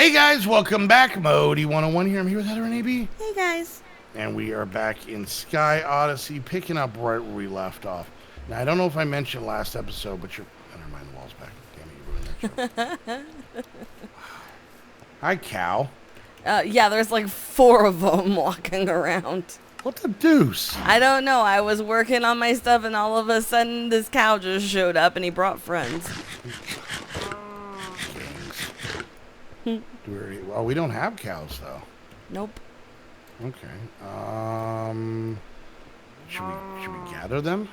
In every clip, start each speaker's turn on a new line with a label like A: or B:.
A: Hey guys, welcome back. Modii101 here. I'm here with Heather and AB.
B: Hey guys.
A: And we are back in Sky Odyssey, picking up right where we left off. Now, I don't know if I mentioned last episode, but you're... Oh, never mind, the wall's back. Damn it, you ruined that joke. Hi, cow.
B: Yeah, there's like 4 of them walking around.
A: What the deuce?
B: I don't know. I was working on my stuff and all of a sudden this cow just showed up and he brought friends.
A: Well, we don't have cows, though.
B: Nope.
A: Okay. Should we gather them?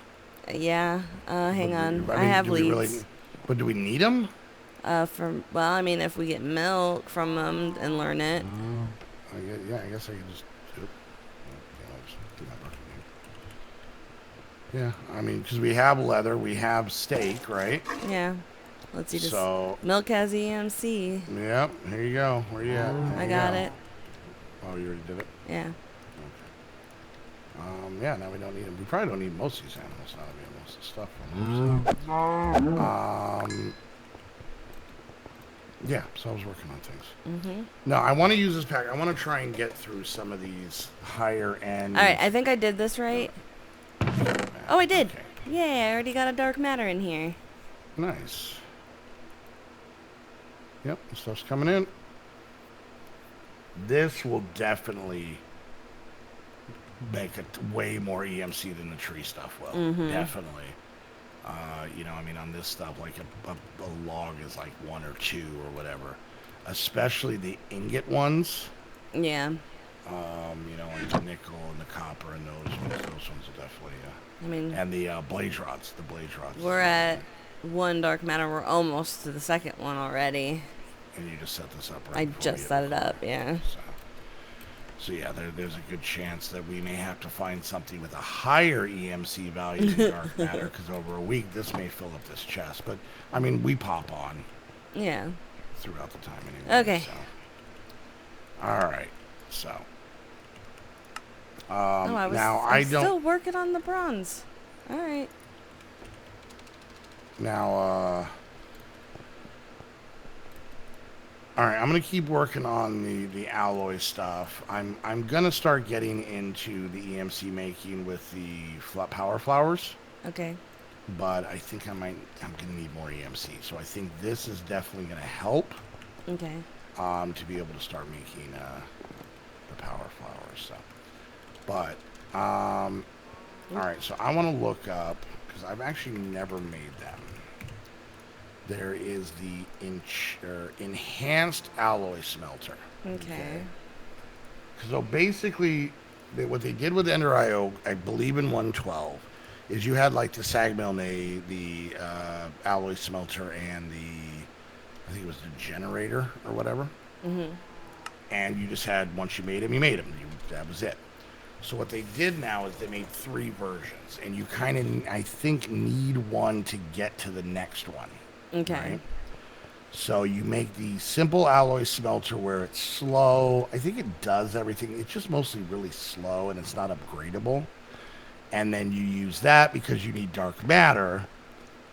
B: Yeah. Hang on. I have leads.
A: But do we need them?
B: Well, I mean, if we get milk from them and learn it.
A: I guess I can just do it. Yeah, I mean, because we have leather, we have steak, right?
B: Yeah. Let's see.
A: So
B: milk has EMC.
A: Yep. Here you go. Where you at?
B: I got it.
A: Oh, you already did it.
B: Yeah.
A: Okay. Yeah. Now we don't need them. We probably don't need most of these animals now. We have most of the stuff from them. Yeah. So I was working on things. No, I want to use this pack. I want to try and get through some of these higher end.
B: All right. I think I did this right. Oh, I did. Okay. Yeah, I already got a dark matter in here.
A: Nice. Yep, the stuff's coming in. This will definitely make it way more EMC than the tree stuff will. Definitely. I mean, on this stuff, like a log is like 1 or 2 or whatever. Especially the ingot ones.
B: Yeah.
A: Like the nickel and the copper and those ones are definitely,
B: I mean...
A: And the blaze rods,
B: We're at 1 dark matter. We're almost to the second one already.
A: And you just set this up right?
B: I just set it up, yeah.
A: So yeah, there's a good chance that we may have to find something with a higher EMC value than dark matter, because over a week this may fill up this chest. But I mean, we pop on.
B: Yeah.
A: Throughout the time anyway.
B: Okay.
A: So. All right. So.
B: I'm still working on the bronze. All right.
A: Now, all right, I'm gonna keep working on the alloy stuff. I'm gonna start getting into the EMC making with the power flowers.
B: Okay.
A: But I think I'm gonna need more EMC. So I think this is definitely gonna help.
B: Okay.
A: To be able to start making the power flowers. So, but all right. So I want to look up, because I've actually never made them. There is the enhanced alloy smelter.
B: Okay.
A: So basically, what they did with Ender IO, I believe in 112, is you had like the sag mill, the alloy smelter, and I think it was the generator or whatever. And you just had, once you made them, you made them. That was it. So what they did now is they made 3 versions, and you kind of, I think, need one to get to the next one.
B: Okay.
A: Right? So you make the simple alloy smelter where it's slow. I think it does everything. It's just mostly really slow, and it's not upgradable. And then you use that because you need dark matter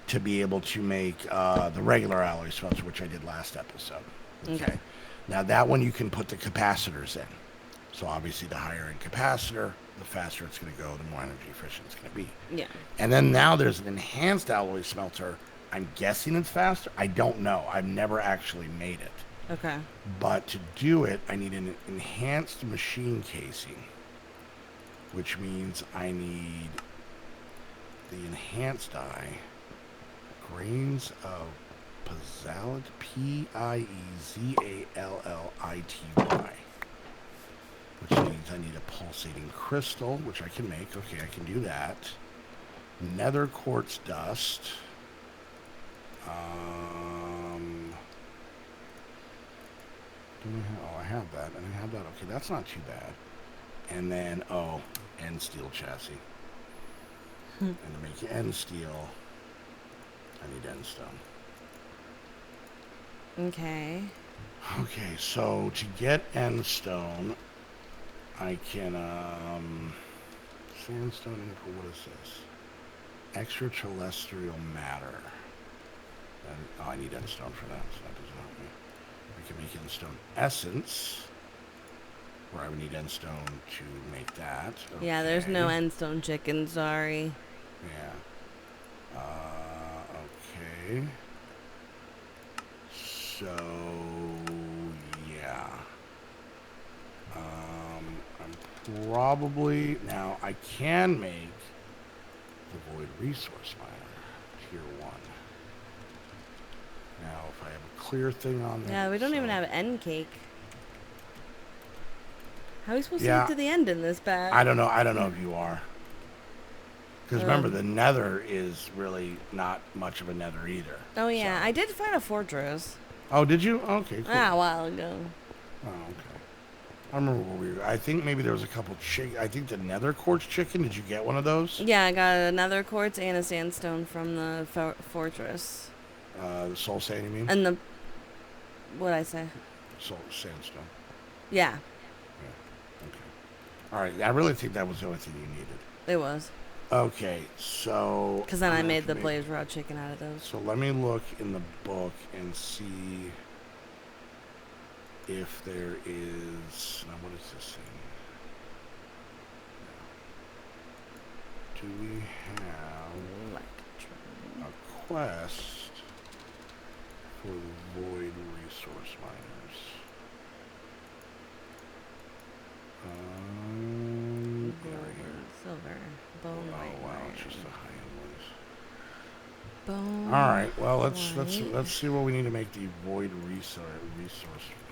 A: to be able to make the regular alloy smelter, which I did last episode. Okay. Now that one you can put the capacitors in. So obviously the higher end capacitor, the faster it's going to go, the more energy efficient it's going to be.
B: Yeah.
A: And then now there's an enhanced alloy smelter. I'm guessing it's faster. I don't know. I've never actually made it.
B: Okay.
A: But to do it, I need an enhanced machine casing, which means I need the enhanced die, grains of Piezalite, Piezallity, which means I need a pulsating crystal, which I can make. Okay, I can do that. Nether quartz dust. I have that, and I have that. Okay, that's not too bad. And then, end steel chassis. And to make end steel, I need end stone.
B: Okay.
A: Okay, so to get end stone, I can, sandstone input, what is this? Extraterrestrial matter. And, I need end stone for that, so that doesn't help me. I can make endstone essence, where I would need endstone to make that. Okay.
B: Yeah, there's no endstone chicken, sorry.
A: Yeah. Okay. So, yeah. I'm probably... Now, I can make the Void Resource Miner, Tier 1. Now, if I have a clear thing on there...
B: Yeah, we don't even have end cake. How are we supposed to
A: Yeah,
B: get to the end in this pack?
A: I don't know if you are. Because remember, the nether is really not much of a nether either.
B: Oh, yeah.
A: So.
B: I did find a fortress.
A: Oh, did you? Okay, cool.
B: Ah, a while ago.
A: Oh, okay. I remember where we were. I think maybe there was a couple I think the nether quartz chicken. Did you get one of those?
B: Yeah, I got another quartz and a sandstone from the fortress.
A: The soul sand, you mean?
B: And the... What'd I say?
A: Soul sandstone.
B: Yeah.
A: Yeah. Okay. All right. I really think that was the only thing you needed.
B: It was.
A: Okay, so...
B: Because then I made the blaze rod chicken out of those.
A: So let me look in the book and see if there is... Now, what is this thing? Do we have a quest for the Void Resource Miners? Yeah, right here.
B: Silver. Bone white.
A: Oh, wow, it's just a high-end one.
B: Bone.
A: All right, well, let's see what we need to make the Void Resource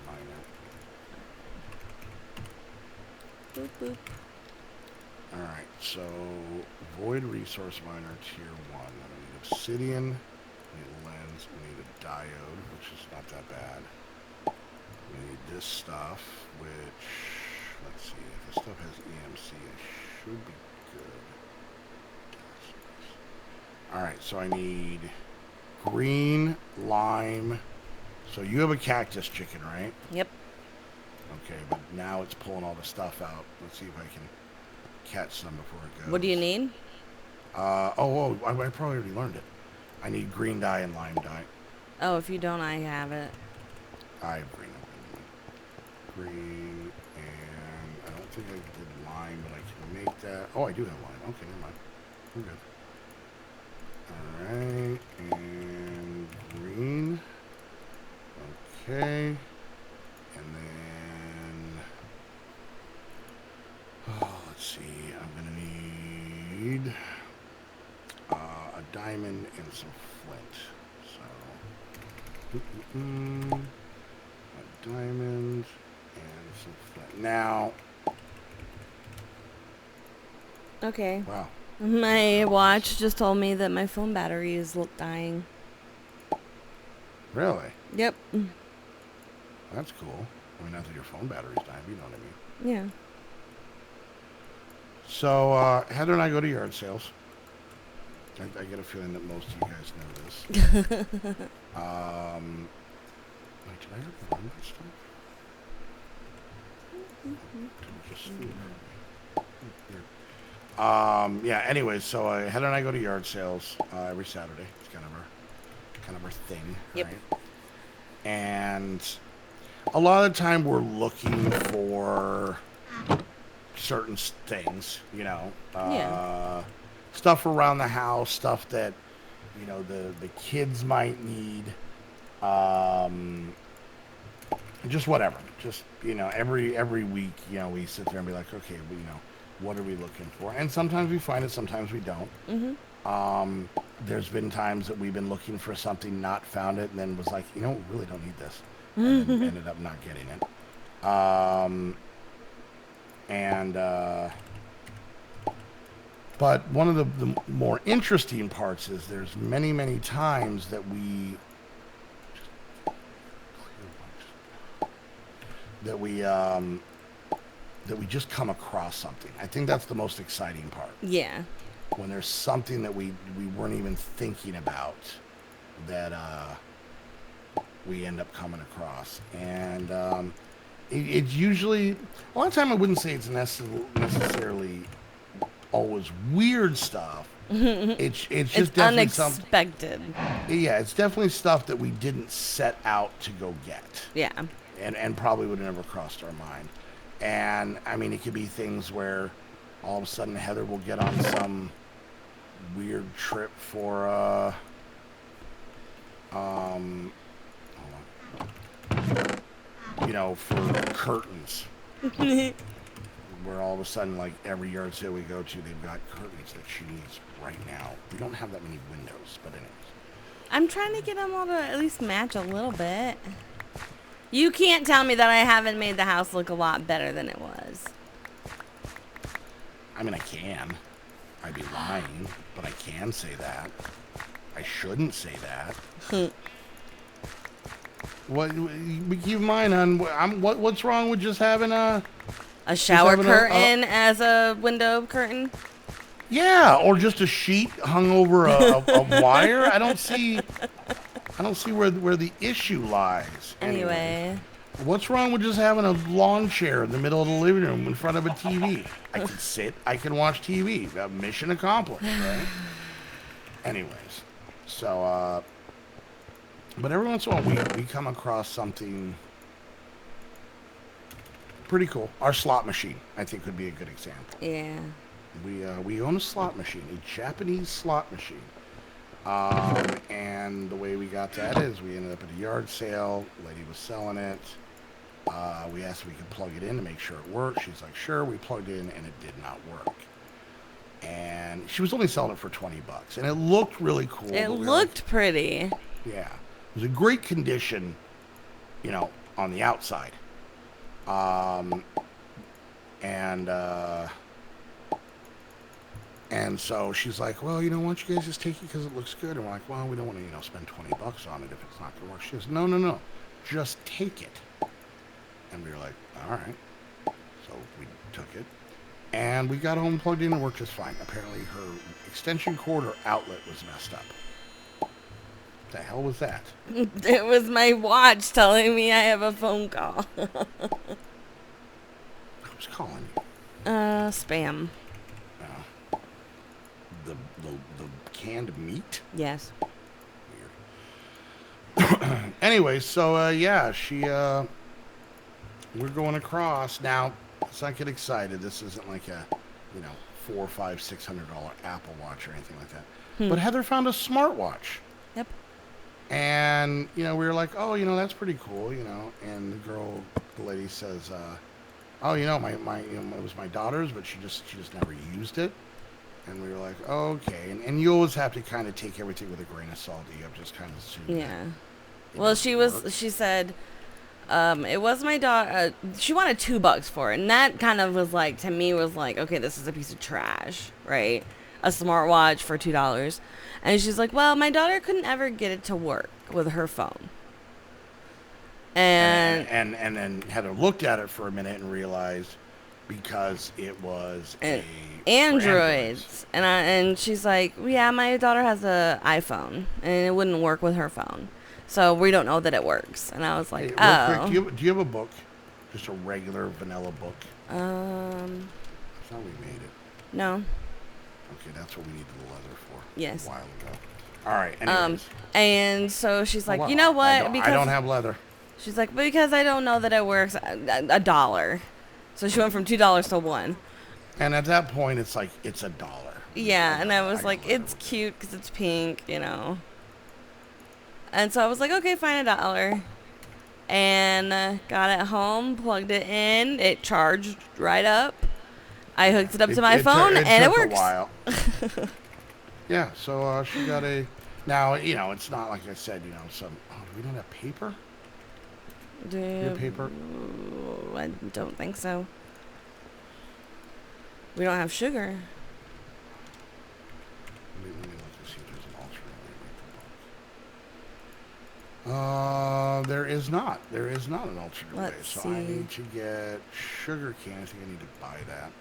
A: Miner.
B: Boop, boop.
A: All right, so Void Resource Miner Tier 1. I need obsidian, we need a lens, we need a diode, which is not that bad. We need this stuff, which, let's see, if this stuff has EMC, it should be good. All right, so I need green, lime. So you have a cactus chicken, right?
B: Yep.
A: Okay, but now it's pulling all the stuff out. Let's see if I can catch some before it goes.
B: What do you need?
A: I probably already learned it. I need green dye and lime dye.
B: Oh, if you don't, I have it.
A: I have green. Green, and I don't think I did lime, but I can make that. Oh, I do have lime. Okay, never mind. We're good. Alright, and green. Okay. And then... let's see. I'm going to need a diamond and some flint. So... a diamond and some flint. Now...
B: Okay.
A: Wow.
B: My watch just told me that my phone battery is dying.
A: Really?
B: Yep.
A: That's cool. I mean, not that your phone battery's dying, but you know what I mean.
B: Yeah.
A: So, Heather and I go to yard sales. I get a feeling that most of you guys know this. Wait, did I already learn that stuff? Just yeah, anyways, so Heather and I go to yard sales every Saturday. It's kind of our thing,
B: Yep.
A: right? And a lot of the time we're looking for certain things, you know.
B: Yeah.
A: Stuff around the house, stuff that, you know, the kids might need. Just whatever. Just, you know, every week, you know, we sit there and be like, okay, well, you know, what are we looking for? And sometimes we find it, sometimes we don't.
B: Mm-hmm.
A: There's been times that we've been looking for something, not found it, and then was like, you know, we really don't need this. And then ended up not getting it. But one of the more interesting parts is there's many times that we just come across something. I think that's the most exciting part.
B: Yeah.
A: When there's something that we weren't even thinking about that we end up coming across. And it's usually, a lot of time I wouldn't say it's necessarily always weird stuff, It's
B: It's
A: just definitely something.
B: unexpected.
A: Yeah, it's definitely stuff that we didn't set out to go get,
B: Yeah.
A: and probably would have never crossed our mind. And I mean, it could be things where all of a sudden Heather will get on some weird trip for um, for curtains, where all of a sudden, like every yard sale we go to, they've got curtains that she needs right now. We don't have that many windows, but anyways.
B: I'm trying to get them all to at least match a little bit. You can't tell me that I haven't made the house look a lot better than it was.
A: I mean, I can. I'd be lying, but I can say that. I shouldn't say that. What? Keep in mind, what's wrong with just having
B: a shower
A: having
B: curtain as a window curtain?
A: Yeah, or just a sheet hung over a wire. I don't see where the issue lies.
B: Anyway.
A: What's wrong with just having a lawn chair in the middle of the living room in front of a TV? I can sit, I can watch TV. Mission accomplished, right? Anyways, so, but every once in a while we come across something pretty cool. Our slot machine, I think, would be a good example.
B: Yeah.
A: We own a slot machine, a Japanese slot machine. And the way we got that is we ended up at a yard sale. The lady was selling it. We asked if we could plug it in to make sure it worked. She's like, sure. We plugged it in, and it did not work. And she was only selling it for $20, and it looked really cool.
B: It looked pretty.
A: Yeah, it was a great condition, on the outside. And so she's like, well, why don't you guys just take it because it looks good? And we're like, well, we don't want to, spend $20 on it if it's not going to work. She goes, no, just take it. And we were like, all right. So we took it. And we got home, plugged in, and worked just fine. Apparently her extension cord or outlet was messed up. What the hell was that?
B: It was my watch telling me I have a phone call.
A: Who's calling you?
B: Spam.
A: The canned meat?
B: Yes.
A: Weird. Anyway, so yeah, we're going across now. Let's not get excited. This isn't like a $400, $500, $600 Apple Watch or anything like that. But Heather found a smartwatch.
B: Yep.
A: And we were like, oh, that's pretty cool, And the lady says, oh, it was my daughter's, but she just never used it. And we were like, oh, okay. And you always have to kind of take everything with a grain of salt. You have to just kind of assume.
B: Yeah. Well, she said, it was my daughter. She wanted $2 for it. And that kind of was like, to me, was like, okay, this is a piece of trash, right? A smartwatch for $2. And she's like, well, my daughter couldn't ever get it to work with her phone. And
A: then Heather looked at it for a minute and realized because it was
B: Androids. And she's like, yeah, my daughter has an iPhone and it wouldn't work with her phone. So we don't know that it works. And I was like,
A: hey, real quick, do you have a book? Just a regular vanilla book? I thought we made it.
B: No.
A: Okay, that's what we need the leather for.
B: Yes.
A: A while ago. All right, anyways.
B: And so she's like, you know what?
A: I don't have leather.
B: She's like, because I don't know that it works, $1. So she went from $2 to $1.
A: And at that point, it's like, it's $1.
B: Yeah, and I was like, it's cute because it's pink, And so I was like, okay, fine, $1. And got it home, plugged it in. It charged right up. I hooked it up to my phone, and it works.
A: A while. Yeah, so she got a... Now, it's not like I said, some... Oh, do we don't have paper? Do you have paper?
B: I don't think so. We don't have sugar.
A: Let me look to see if there's an alternate way. There is not. There is not an alternate way. So I need to get sugar cane. I think I need to buy that.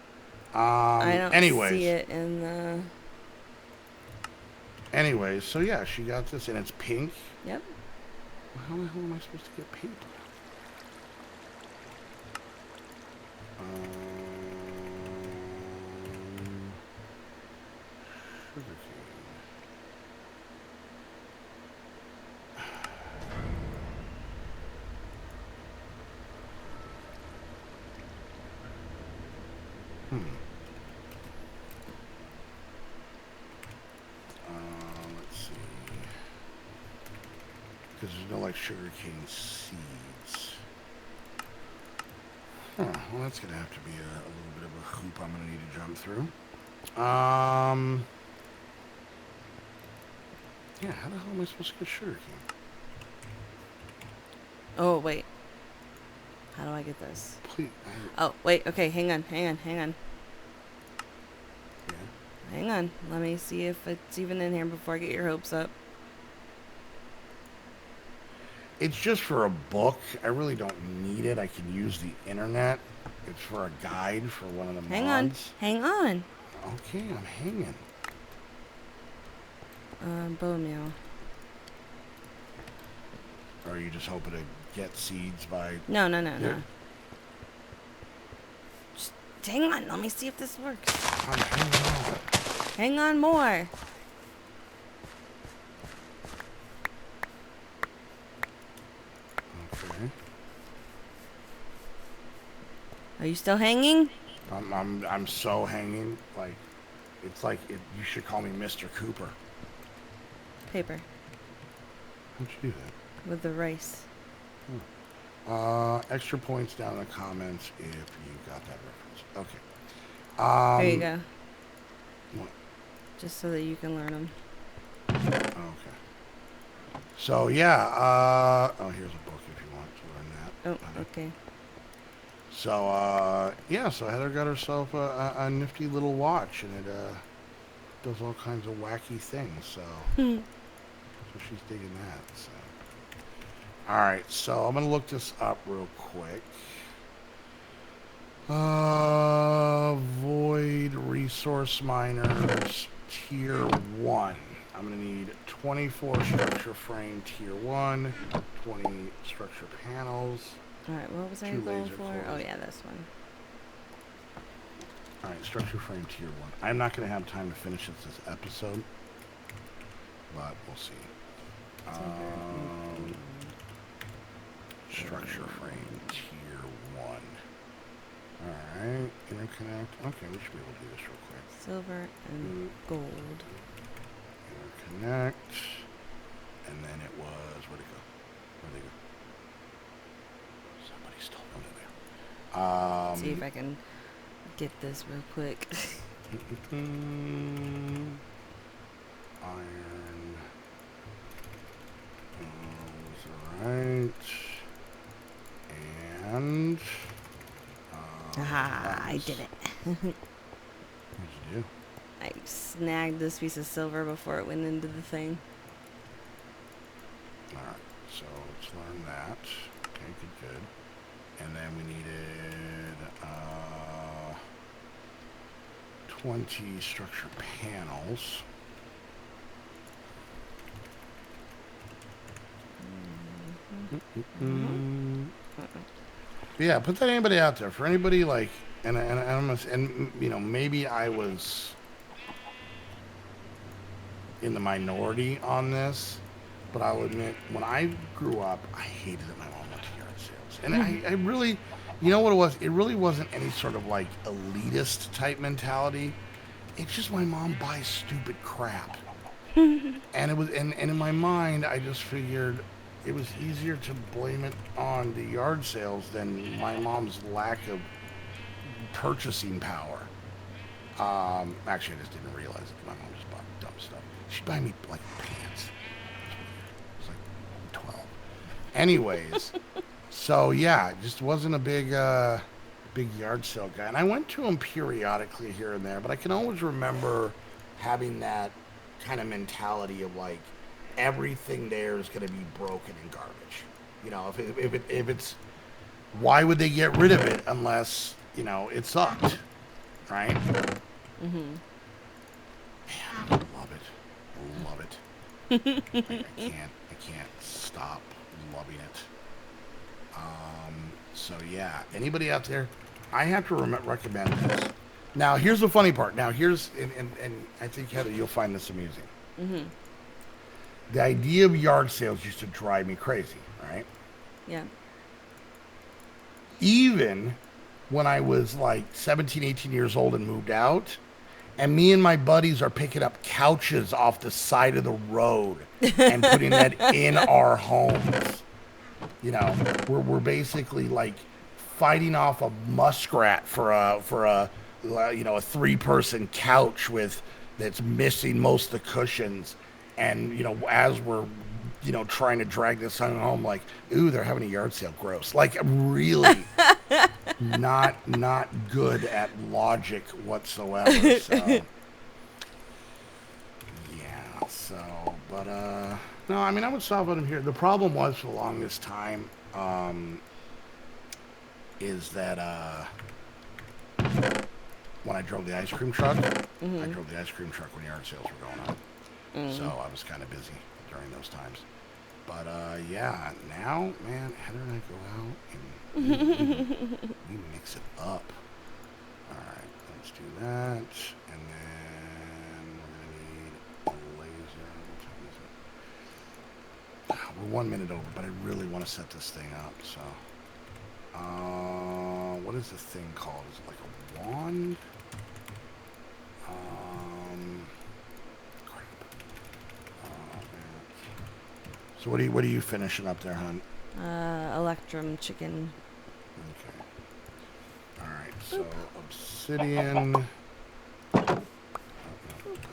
B: I don't
A: anyways.
B: see it in the...
A: Anyways, so yeah, she got this, and it's pink.
B: Yep.
A: Well, how the hell am I supposed to get paper? Sugar Because there's no, like, sugarcane seeds. Huh. Well, that's going to have to be a little bit of a hoop I'm going to need to jump through. Yeah, how the hell am I supposed to get sugarcane?
B: Oh, wait. How do I get this?
A: Please.
B: Oh, wait. Okay, hang on.
A: Yeah.
B: Hang on. Let me see if it's even in here before I get your hopes up.
A: It's just for a book. I really don't need it. I can use the internet. It's for a guide for one of the mods.
B: Hang on.
A: Okay, I'm hanging.
B: Bone meal.
A: Or are you just hoping to get seeds by...
B: No. Just hang on. Let me see if this works.
A: I'm hanging on.
B: Hang on more.
A: Okay.
B: Are you still hanging?
A: I'm so hanging. Like, it's like you should call me Mr. Cooper.
B: Paper.
A: How'd you do that?
B: With the rice.
A: Extra points down in the comments if you got that reference. Okay.
B: There you go.
A: What?
B: Just so that you can learn them.
A: Okay. So yeah. Here's a book if you want to learn that.
B: Oh, okay.
A: So yeah. So Heather got herself a nifty little watch, and it does all kinds of wacky things. So she's digging that. So. All right, so I'm gonna look this up real quick. Void resource miners tier 1. I'm gonna need 24 structure frame tier 1, 20 structure panels.
B: All right, what was I
A: 2
B: going
A: laser
B: for?
A: cores.
B: Oh yeah, this one.
A: All right, structure frame tier 1. I'm not gonna have time to finish this episode, but we'll see. Structure frame tier 1. Alright, interconnect. Okay, we should be able to do this real quick.
B: Silver and gold.
A: Interconnect. And then it was, where'd it go? Where'd they go? Somebody stole one of there.
B: See if I can get this real quick.
A: Iron. Alright. And
B: I did it.
A: what'd you do?
B: I snagged this piece of silver before it went into the thing.
A: Alright, so let's learn that. Okay, good. And then we needed 20 structure panels. Yeah, put that anybody out there. For anybody like, and you know, maybe I was in the minority on this, but I'll admit, when I grew up, I hated that my mom went to yard sales. And I really, you know what it was? It really wasn't any sort of like elitist type mentality. It's just my mom buys stupid crap. And it was, and in my mind, I just figured it was easier to blame it on the yard sales than my mom's lack of purchasing power. Actually, I just didn't realize it. My mom just bought dumb stuff. She'd buy me like pants. It was like 12. Anyways, so yeah, just wasn't a big yard sale guy. And I went to them periodically here and there, but I can always remember having that kind of mentality of like, everything there is going to be broken and garbage. You know, if it's, why would they get rid of it unless, you know, it sucked, right? Man, I love it. I can't stop loving it. So yeah, anybody out there, I have to recommend this. Now, here's the funny part. Now, here's, and I think, Heather, you'll find this amusing. The idea of yard sales used to drive me crazy, right?
B: Yeah.
A: Even when I was like 17, 18 years old and moved out, And me and my buddies are picking up couches off the side of the road and putting that in our homes. You know, we're basically like fighting off a muskrat for a you know, a 3-person couch with that's missing most of the cushions. And you know, as we're, you know, trying to drag this thing home, like, ooh, they're having a yard sale, gross. Like, really not good at logic whatsoever. So yeah, so but no, I mean, I would solve it here. The problem was for the longest time is that when I drove the ice cream truck, I drove the ice cream truck when yard sales were going on. So I was kind of busy during those times. But yeah, now, man, Heather and I go out and we mix it up. All right, let's do that. And then we're going to need a laser. What time is it? We're 1 minute over, but I really want to set this thing up. So, what is this thing called? Is it like a wand? So what are you finishing up there, hon?
B: Electrum chicken.
A: Okay. All right. So obsidian.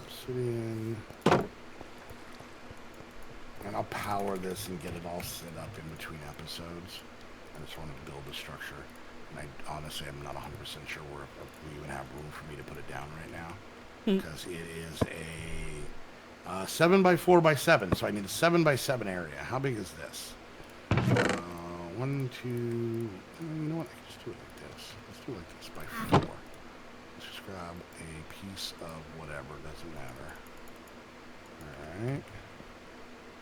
A: Obsidian. And I'll power this and get it all set up in between episodes. I just want to build the structure. And I honestly, I'm not 100% sure where we even have room for me to put it down right now, because it is a 7x4x7. So I need a 7x7 area. How big is this? 1, 2. You know what? I can just do it like this. Let's do it like this by 4. Let's just grab a piece of whatever. Doesn't matter. All right.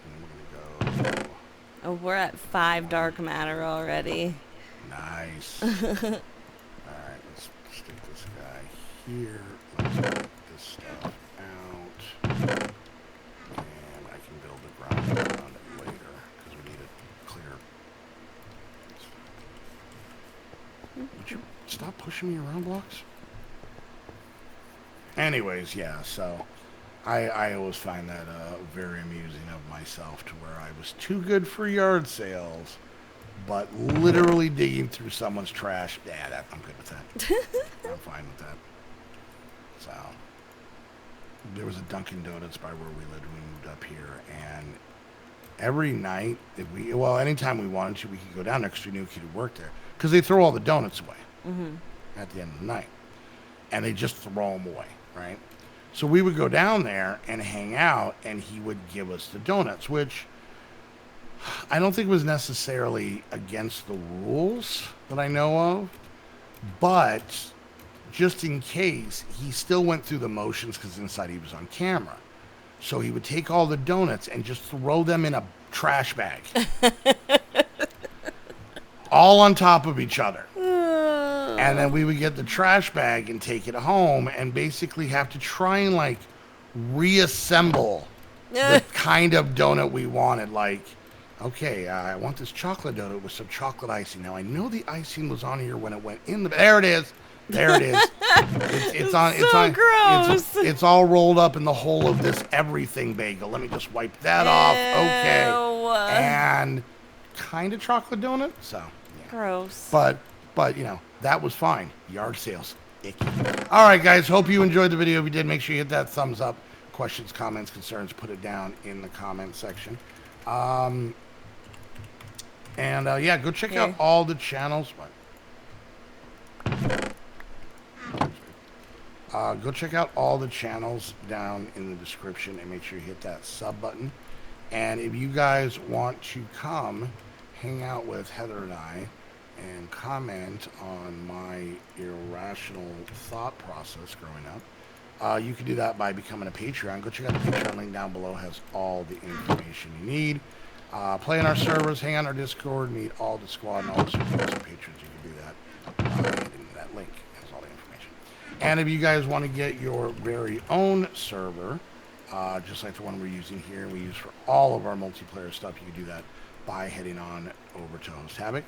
A: And we're gonna go.
B: Oh, we're at 5 dark matter already.
A: Nice. Alright, let's stick this guy here. Let's get this stuff out. And I can build the ground around it later, because we need it clear. Would you stop pushing me around, blocks? Anyways, yeah, so I always find that very amusing of myself, to where I was too good for yard sales, but literally digging through someone's trash. Yeah, I'm good with that. I'm fine with that. So there was a Dunkin' Donuts by where we lived when we moved up here, and every night, anytime we wanted to, we could go down there because we knew a kid who worked there, because they throw all the donuts away at the end of the night, and they just throw them away, right? So we would go down there and hang out, and he would give us the donuts, which I don't think was necessarily against the rules that I know of, but just in case, he still went through the motions because inside he was on camera. So he would take all the donuts and just throw them in a trash bag. All on top of each other. And then we would get the trash bag and take it home and basically have to try and like reassemble the kind of donut we wanted. Like, okay, I want this chocolate donut with some chocolate icing. Now I know the icing was on here when it went in the. There it is. There it is. It's on. It's
B: so
A: on.
B: gross.
A: It's all rolled up in the whole of this everything bagel. Let me just wipe that off. Okay. And kind of chocolate donut. So yeah.
B: Gross.
A: But you know, that was fine. Yard sales. Icky. All right, guys. Hope you enjoyed the video. If you did, make sure you hit that thumbs up. Questions, comments, concerns, put it down in the comment section. Yeah, go check out all the channels. Go check out all the channels down in the description, and make sure you hit that sub button. And if you guys want to come hang out with Heather and I and comment on my irrational thought process growing up, you can do that by becoming a Patreon. Go check out the Patreon link down below. It has all the information you need. Play on our servers, hang on our Discord, meet all the squad and all the supporters and patrons. You can do that in that link. It has all the information. And if you guys want to get your very own server, just like the one we're using here, we use for all of our multiplayer stuff, you can do that by heading on over to Host Havoc.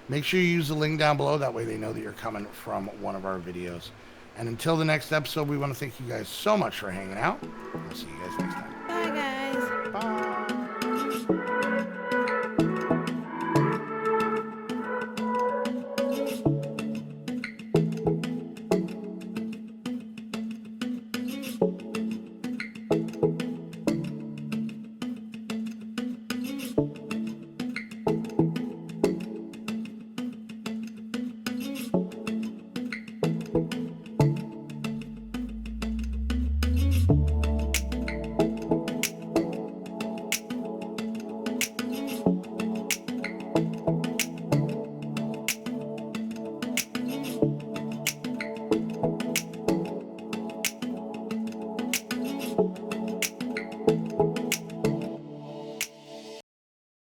A: Make sure you use the link down below. That way they know that you're coming from one of our videos. And until the next episode, we want to thank you guys so much for hanging out. We'll see you guys next time.